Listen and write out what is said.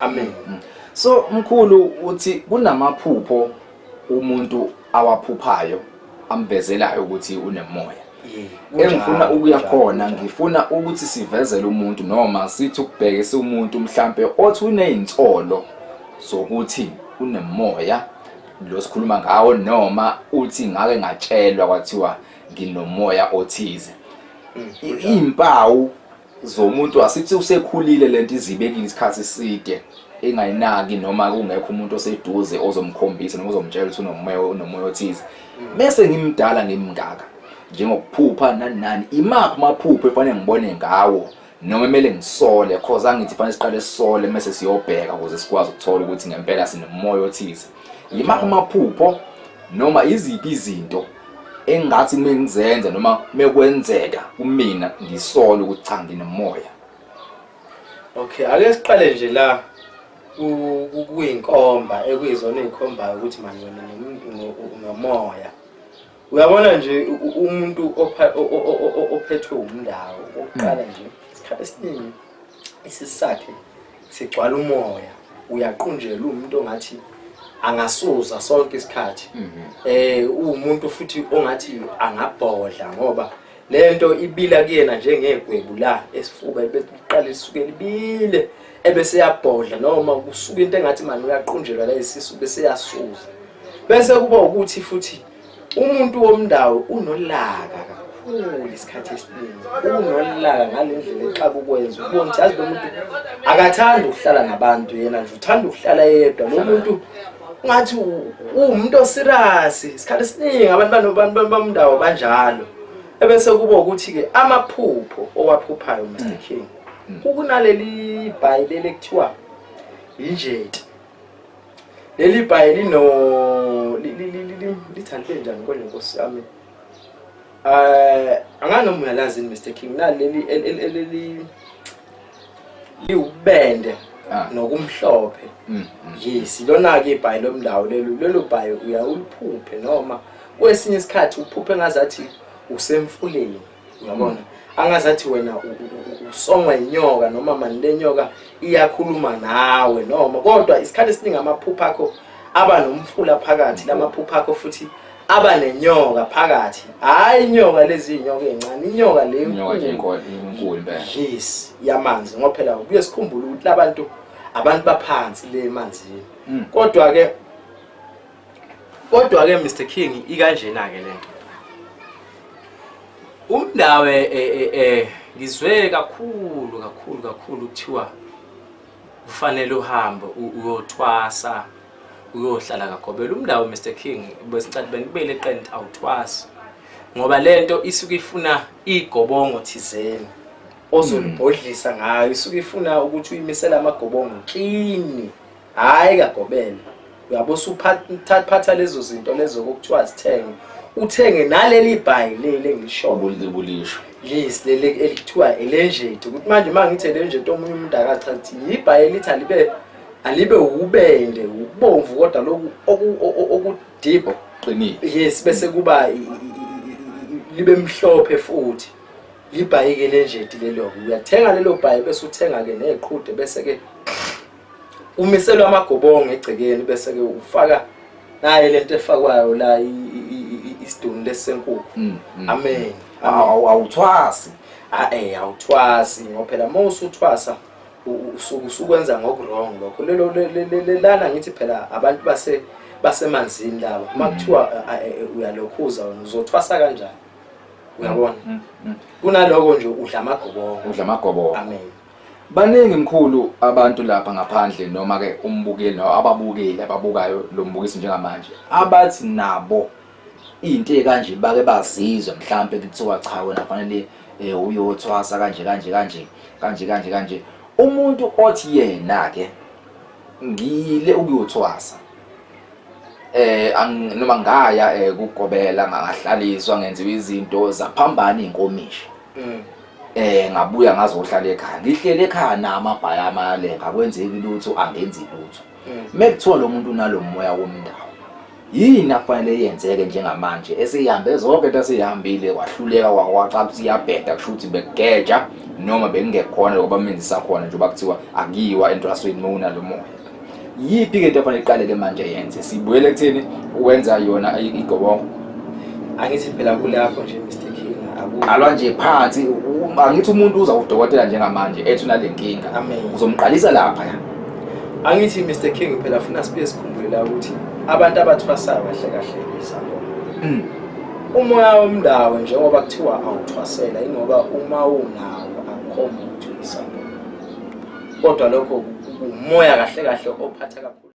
Amen. So mkhulu uthi kunamaphupho umuntu awaphuphayo amvezelayo ukuthi unemoya. Engifuna ukuya khona ngifuna ukuthi sivezele umuntu noma sithi ukubhekisa umuntu mhlambe othi unezinsolo zokuthi unemoya lo sikhuluma ngawo noma uthi ngake ngatshelwa kwathiwa nginomoya othize. Impawu zomuntu asithi usekhulile lento izibekile isikhathi eside engayinaki noma kungekho umuntu oseduze ozomkhombisa noma ozomtshela ukuthi unomoya othize. Bese ngimdala ngimngaka njengokuphupha nani imaphi amaphupho efanele ngibone ngawo noma kumele ngisole cause angithi fanele siqale sisole mase siyobheka ukuze sikwazi ukuthola ukuthi ngempela sinomoya othize. Imaphi amaphupho noma iziphi izinto engathi mengizenza noma mekwenzeka kumina ngisole ukuthi cha nginomoya. Okay, ake siqale nje la kuyinkomba ekuyizona izikhombayo ukuthi manje wena unomoya. Uyabona nje umuntu ophethwe umndawo oqala nje isikhathi esiningi isisakhe sigcwala umoya uyaqunjela umuntu ongathi angasuza sonke isikhathi umuntu futhi ongathi angabhodla ngoba lento ibila kuyena njengegwebu la esifuba beqala lisuke libile ebese yabhodla noma kusuka into engathi manje uyaqunjelwa la isisu bese yasuza bese kuba ukuthi futhi umuntu womndawo unolaka kakhulu isikhathi esiningi unolaka ngalendlela exaka ukwenza ubona ukuthi yazi lo muntu akathanda ukuhlala nabantu yena nje uthanda ukuhlala yedwa lo muntu ngathi umuntu osirious isikhathi esiningi abantu bamndawo banjalo ebese kuba ukuthi ke amaphupho owaphuphayo Mr King ukunaleli bhayibheli ekuthiwa injeti leli bhayibheli lithande njani konke Nkosi yami anganoma uyalazi Mr King naleli liubende nokumhlophe yes lona ke ibhayi lomndawo lelo bhayi uyawuliphuphe noma kwesinye isikhathi uphuphe ngazathi usemfuleni uyabona angazathi wena usongwa inyoka noma manje lenyoka iyakhuluma nawe noma kodwa isikhathi esiningi amaphupho akho aba nomfula phakathi lamaphupho akho futhi aba nenyoka phakathi hayi inyoka lezi inyoka ezincane inyoka le inkulu impela yes yamanzi ngoba phela ubuye sikhumbule ukuthi abantu baphansi le manzini kodwa ke Mr King ikanjena ke lento umndawe ngizwe kakhulu kuthiwa kufanele uhambe uyothwasa uyohlala kaGobela umndawo Mr King besicathi benibele eqenti awuthwasi ngoba lento isuke ifuna igobongo thizeni ozolibhodlisa ngayo isuke ifuna ukuthi uyimisela amagobongo klini hayi kaGobela uyabo usuphatha lezo zinto lezo okuthiwa zithenge uthenge naleli bhayi leli engishobo libulisho yes leli elithiwa elenjethi ukuthi manje mangithi elenjethi omunye umuntu akachathi ibhayi lithi alibe ubende ubomvu kodwa lokhu okudeep qinile yes bese kuba libe mhlophe futhi libhayi ke lenjethi lelo uyathenga lelo bhayi bese uthenga ke neqhude bese ke umiselwa amagobongo egcekeni bese ke ufaka naye lento efakwayo la isiduni lesenkukhu amen awuthwasi awuthwasi ngoba phela mawusuthwasa usukwenza ngokurong lokho lana ngithi phela abantu basemanzini laba makuthiwa uyalokhuza uzothwasa kanjani uyabona kunaloko nje udla amagobongo amen. Baningi mkhulu abantu lapha ngaphandle noma ke umbukeli ababukeli ababukayo lo mbukiso njengamanje abathi nabo into ekanje bake bazizwa mhlambe kuthiwa cha wena fanele uyothwasa kanje umuntu othi yena ke ngile ukuyothwasa noma ngaya kuGobela ngahlaliswa ngenziwe izinto zaphambana inkomishi ngabuya ngazohlala ekhaya ngihlele ekhaya namabhaya amalenga kwenzeki lutho angenzi lutho mekuthiwa lo muntu unalomoya womndawo yini afanele yenzeke njengamanje esihambe zonke into esihambile kwahluleka kwacaca ukuthi iyabheda kusho ukuthi bekugeja noma bengingekhona ngoba menzi sakhona nje bakuthiwa akiwa entwasweni mawunalo moya. Yiphi ke into afanele iqaleke manje yenze sibuyele ekutheni wenza yona igobongo? Angithi phela kulapho nje Mr King qalwa nje phansi angithi umuntu uza udokotela njengamanje ethi unalenkinga uzomqalisa lapha ya. Angithi Mr King phela ufuna sibe sikhumbula ukuthi abantu abathwasayo kahle kahle isangoma. Umoya womndawo njengoba kuthiwa awuthwasela ingoba uma unawo akukhomba ukuthi isangoma. Kodwa lokho umoya kahle kahle ophatha kakhulu.